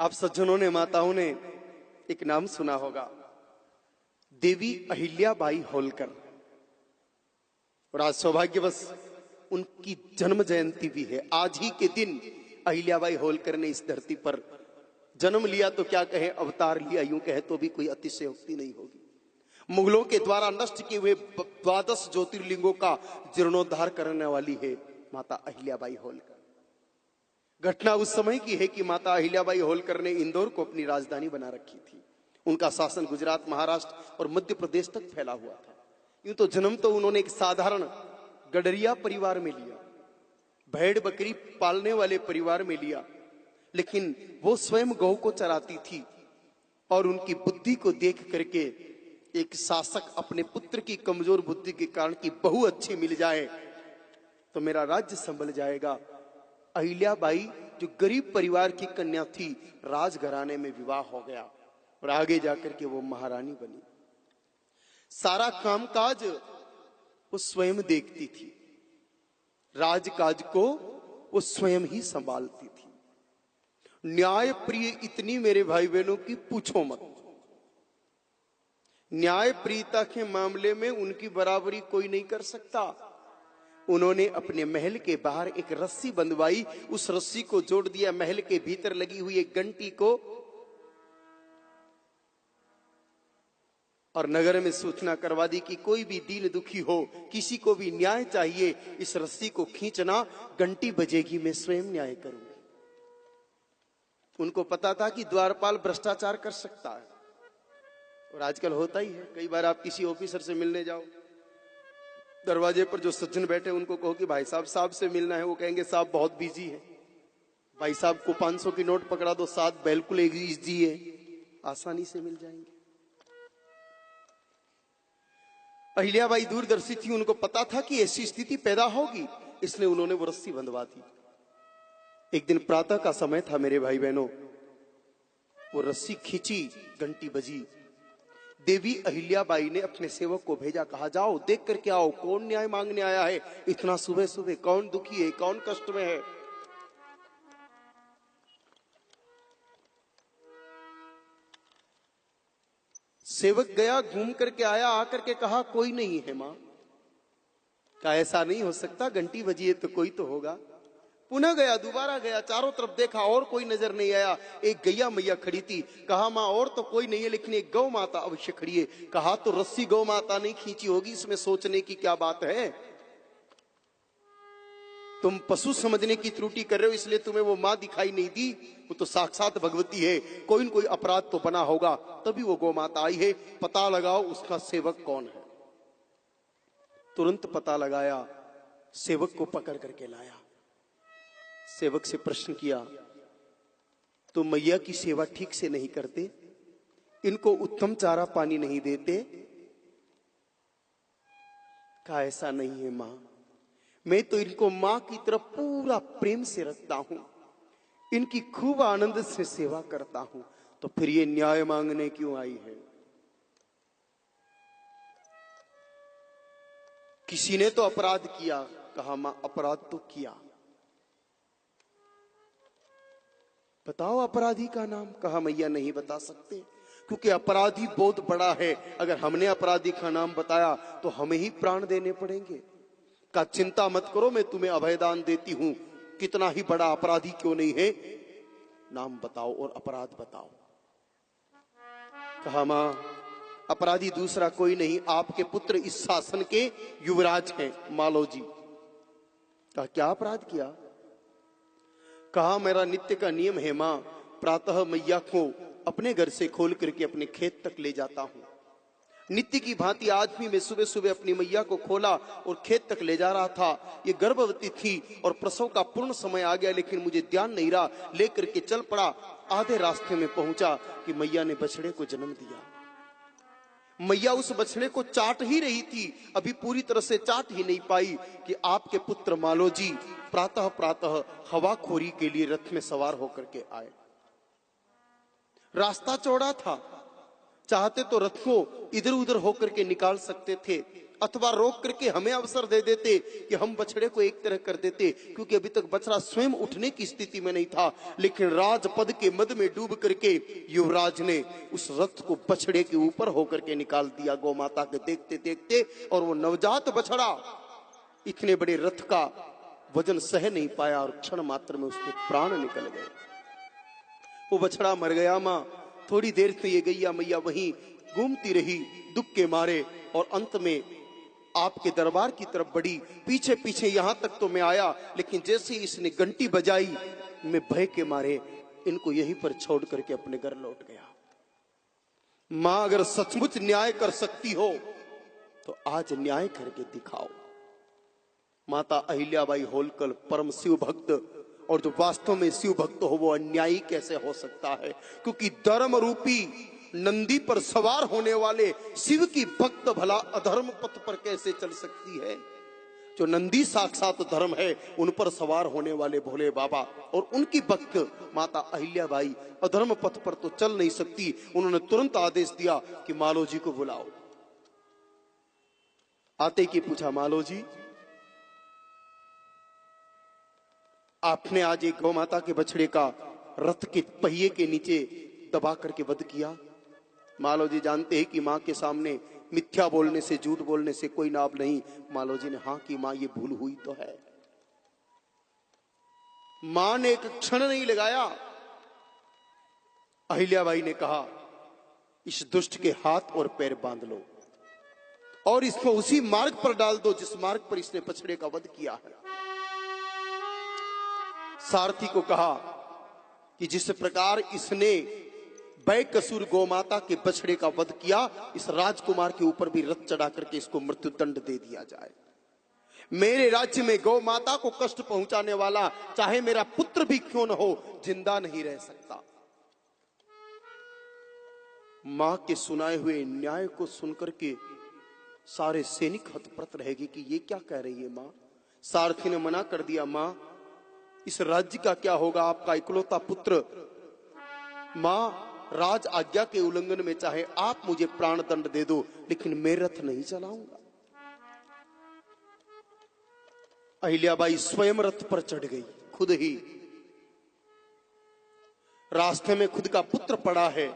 आप सज्जनों ने, माताओं ने एक नाम सुना होगा, देवी अहिल्याबाई होलकर। और आज सौभाग्यवश उनकी जन्म जयंती भी है। आज ही के दिन अहिल्याबाई होलकर ने इस धरती पर जन्म लिया, तो क्या कहें, अवतार लिया, यूं कहे तो भी कोई अतिशयोक्ति नहीं होगी। मुगलों के द्वारा नष्ट किए हुए 12 ज्योतिर्लिंगों का जीर्णोद्धार करने वाली है माता अहिल्याबाई होलकर। घटना उस समय की है कि माता अहिल्याबाई होलकर ने इंदौर को अपनी राजधानी बना रखी थी। उनका शासन गुजरात, महाराष्ट्र और मध्य प्रदेश तक फैला हुआ था। यूं तो जन्म तो उन्होंने एक साधारण गडरिया परिवार में लिया, भेड़ बकरी पालने वाले परिवार में लिया, लेकिन वो स्वयं गौ को चराती थी और उनकी बुद्धि को देख करके एक शासक अपने पुत्र की कमजोर बुद्धि के कारण की बहू अच्छी मिल जाए तो मेरा राज्य संभल जाएगा। अहिल्याबाई जो गरीब परिवार की कन्या थी, राजघराने में विवाह हो गया और आगे जाकर के वो महारानी बनी। सारा कामकाज वो स्वयं देखती थी, राजकाज को वो स्वयं ही संभालती थी। न्याय प्रिय इतनी मेरे भाई बहनों की पूछो मत। न्याय प्रियता के मामले में उनकी बराबरी कोई नहीं कर सकता। उन्होंने अपने महल के बाहर एक रस्सी बंधवाई, उस रस्सी को जोड़ दिया महल के भीतर लगी हुई एक घंटी को, और नगर में सूचना करवा दी कि कोई भी दीन दुखी हो, किसी को भी न्याय चाहिए, इस रस्सी को खींचना, घंटी बजेगी, मैं स्वयं न्याय करूंगी। उनको पता था कि द्वारपाल भ्रष्टाचार कर सकता है, और आजकल होता ही है। कई बार आप किसी ऑफिसर से मिलने जाओ, दरवाजे पर जो सज्जन बैठे उनको कहो कि भाई साहब से मिलना है, वो कहेंगे साहब बहुत बिजी है। भाई साहब को 500 की नोट पकड़ा दो, साथ बिल्कुल इजी है, आसानी से मिल जाएंगे। अहिल्याबाई दूरदर्शी थी, उनको पता था कि ऐसी स्थिति पैदा होगी, इसलिए उन्होंने वो रस्सी बंधवा दी। एक दिन प्रातः का समय था मेरे भाई बहनों, वो रस्सी खींची, घंटी बजी। देवी अहिल्याबाई ने अपने सेवक को भेजा, कहा जाओ देख करके आओ कौन न्याय मांगने आया है इतना सुबह सुबह, कौन दुखी है, कौन कष्ट में है। सेवक गया, घूम करके आया, आकर के कहा कोई नहीं है मां। कहा ऐसा नहीं हो सकता, घंटी बजी है तो कोई तो होगा। पुनः गया, दोबारा गया, चारों तरफ देखा और कोई नजर नहीं आया। एक गैया मैया खड़ी थी, कहा मां और तो कोई नहीं है, लेकिन एक गौ माता अवश्य खड़ी है। कहा तो रस्सी गौ माता नहीं खींची होगी, इसमें सोचने की क्या बात है। तुम पशु समझने की त्रुटि कर रहे हो, इसलिए तुम्हें वो मां दिखाई नहीं दी, वो तो साक्षात भगवती है। कोई न कोई अपराध तो बना होगा, तभी वो गौ माता आई है। पता लगाओ उसका सेवक कौन है। तुरंत पता लगाया, सेवक को पकड़ करके लाया। सेवक से प्रश्न किया, तो मैया की सेवा ठीक से नहीं करते, इनको उत्तम चारा पानी नहीं देते। कहा ऐसा नहीं है मां, मैं तो इनको मां की तरफ पूरा प्रेम से रखता हूं, इनकी खूब आनंद से सेवा करता हूं, तो फिर ये न्याय मांगने क्यों आई है। किसी ने तो अपराध किया। कहा मां अपराध तो किया, बताओ अपराधी का नाम। कहा मैया नहीं बता सकते, क्योंकि अपराधी बहुत बड़ा है, अगर हमने अपराधी का नाम बताया तो हमें ही प्राण देने पड़ेंगे। का चिंता मत करो, मैं तुम्हें अभयदान देती हूं, कितना ही बड़ा अपराधी क्यों नहीं है, नाम बताओ और अपराध बताओ। कहा मां अपराधी दूसरा कोई नहीं, आपके पुत्र इस शासन के युवराज हैं, मालो जी। कहा क्या अपराध किया। कहा मेरा नित्य का नियम है मां, प्रातः मैया को अपने घर से खोल करके अपने खेत तक ले जाता हूं। नित्य की भांति आज भी मैं सुबह सुबह अपनी मैया को खोला और खेत तक ले जा रहा था। ये गर्भवती थी और प्रसव का पूर्ण समय आ गया, लेकिन मुझे ध्यान नहीं रहा, लेकर के चल पड़ा। आधे रास्ते में पहुंचा कि मैया ने बछड़े को जन्म दिया। मैया उस बछड़े को चाट ही रही थी, अभी पूरी तरह से चाट ही नहीं पाई कि आपके पुत्र मालोजी प्रातः प्रातः हवाखोरी के लिए रथ में सवार होकर के आए। रास्ता चौड़ा था, चाहते तो रथ को इधर उधर होकर के निकाल सकते थे, अथवा रोक करके हमें अवसर दे देते कि हम बछड़े को एक तरह कर देते, क्योंकि अभी तक बछड़ा स्वयं उठने की स्थिति में नहीं था। लेकिन राजपद के मद में डूब करके युवराज ने उस रथ को बछड़े के ऊपर होकर के निकाल दिया गौ माता के देखते देखते। और वो नवजात बछड़ा इतने बड़े रथ का वजन सह नहीं पाया और क्षण मात्र में उसके प्राण निकल गए। वो बछड़ा मर गया। मां थोड़ी देर से ये गैया मैया वहीं घूमती रही दुख के मारे, और अंत में आपके दरबार की तरफ बढ़ी। पीछे पीछे यहां तक तो मैं आया, लेकिन जैसे इसने घंटी बजाई, मैं भय के मारे इनको यहीं पर छोड़ करके अपने घर लौट गया। मां अगर सचमुच न्याय कर सकती हो तो आज न्याय करके दिखाओ। माता अहिल्याबाई होलकर परम शिव भक्त, और जो वास्तव में शिव भक्त हो वो अन्यायी कैसे हो सकता है? क्योंकि धर्म रूपी नंदी पर सवार होने वाले शिव की भक्त भला अधर्म पथ पर कैसे चल सकती है? जो नंदी साक्षात धर्म है, उन पर सवार होने वाले भोले बाबा और उनकी भक्त माता अहिल्याबाई अधर्म पथ पर तो चल नहीं सकती। उन्होंने तुरंत आदेश दिया कि मालो जी को बुलाओ। आते की पूछा, मालो जी आपने आज एक गौ माता के बछड़े का रथ के पहिए के नीचे दबा करके वध किया। मालो जी जानते हैं कि मां के सामने मिथ्या बोलने से, झूठ बोलने से कोई लाभ नहीं। मालो जी ने हाँ की मां ये भूल हुई तो है। मां ने एक क्षण नहीं लगाया। अहिल्याबाई ने कहा, इस दुष्ट के हाथ और पैर बांध लो और इसको उसी मार्ग पर डाल दो जिस मार्ग पर इसने बछड़े का वध किया है। सारथी को कहा कि जिस प्रकार इसने बेकसूर गौमाता के बछड़े का वध किया, इस राजकुमार के ऊपर भी रथ चढ़ा करके इसको मृत्यु दंड दे दिया जाए। मेरे राज्य में गौ माता को कष्ट पहुंचाने वाला चाहे मेरा पुत्र भी क्यों न हो, जिंदा नहीं रह सकता। मां के सुनाए हुए न्याय को सुनकर के सारे सैनिक हतप्रत रहेगी कि ये क्या कह रही है मां। सारथी ने मना कर दिया, मां इस राज्य का क्या होगा, आपका इकलौता पुत्र। मां राज आज्ञा के उल्लंघन में चाहे आप मुझे प्राण दंड दे दो, लेकिन मैं रथ नहीं चलाऊंगा। अहिल्याबाई स्वयं रथ पर चढ़ गई, खुद ही। रास्ते में खुद का पुत्र पड़ा है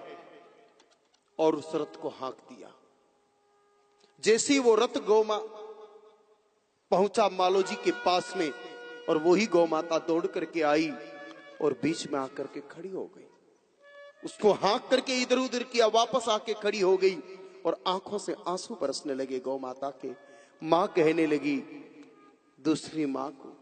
और उस रथ को हाँक दिया। जैसे ही वो रथ गौमा पहुंचा मालो जी के पास में, और वही गौ माता दौड़ करके आई और बीच में आकर के खड़ी हो गई। उसको हाँक करके इधर उधर किया, वापस आके खड़ी हो गई और आंखों से आंसू बरसने लगे गौ माता के। मां कहने लगी दूसरी मां को,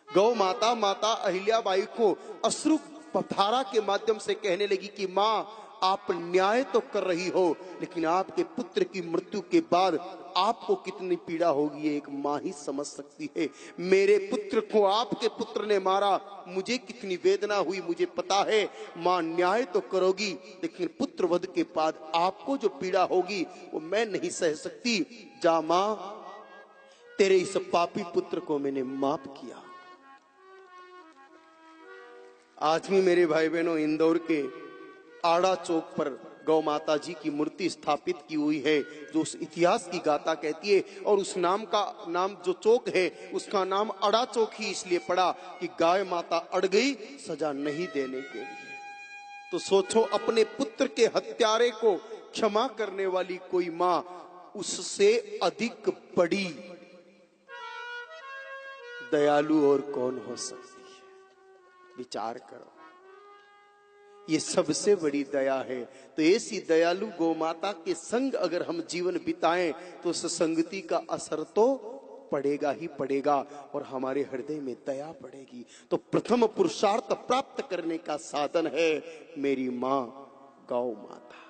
गौ माता माता अहिल्याबाई को अश्रु धारा के माध्यम से कहने लगी कि मां आप न्याय तो कर रही हो, लेकिन आपके पुत्र की मृत्यु के बाद आपको कितनी पीड़ा होगी एक मां ही समझ सकती है। मेरे पुत्र को आपके पुत्र ने मारा, मुझे कितनी वेदना हुई मुझे पता है। मां न्याय तो करोगी, लेकिन पुत्र वध के बाद आपको जो पीड़ा होगी वो मैं नहीं सह सकती। जा मां, तेरे इस पापी पुत्र को मैंने माफ किया। आज भी मेरे भाई बहनों, इंदौर के आड़ा चौक पर गौ माता जी की मूर्ति स्थापित की हुई है, जो उस इतिहास की गाथा कहती है। और उस नाम जो चौक है उसका नाम अड़ा चौक ही इसलिए पड़ा कि गाय माता अड़ गई सजा नहीं देने के लिए। तो सोचो, अपने पुत्र के हत्यारे को क्षमा करने वाली कोई मां उससे अधिक बड़ी दयालु और कौन हो सकती है? विचार करो, ये सबसे बड़ी दया है। तो ऐसी दयालु गौ माता के संग अगर हम जीवन बिताएं तो उस संगति का असर तो पड़ेगा ही पड़ेगा और हमारे हृदय में दया पड़ेगी। तो प्रथम पुरुषार्थ प्राप्त करने का साधन है मेरी मां गौ माता।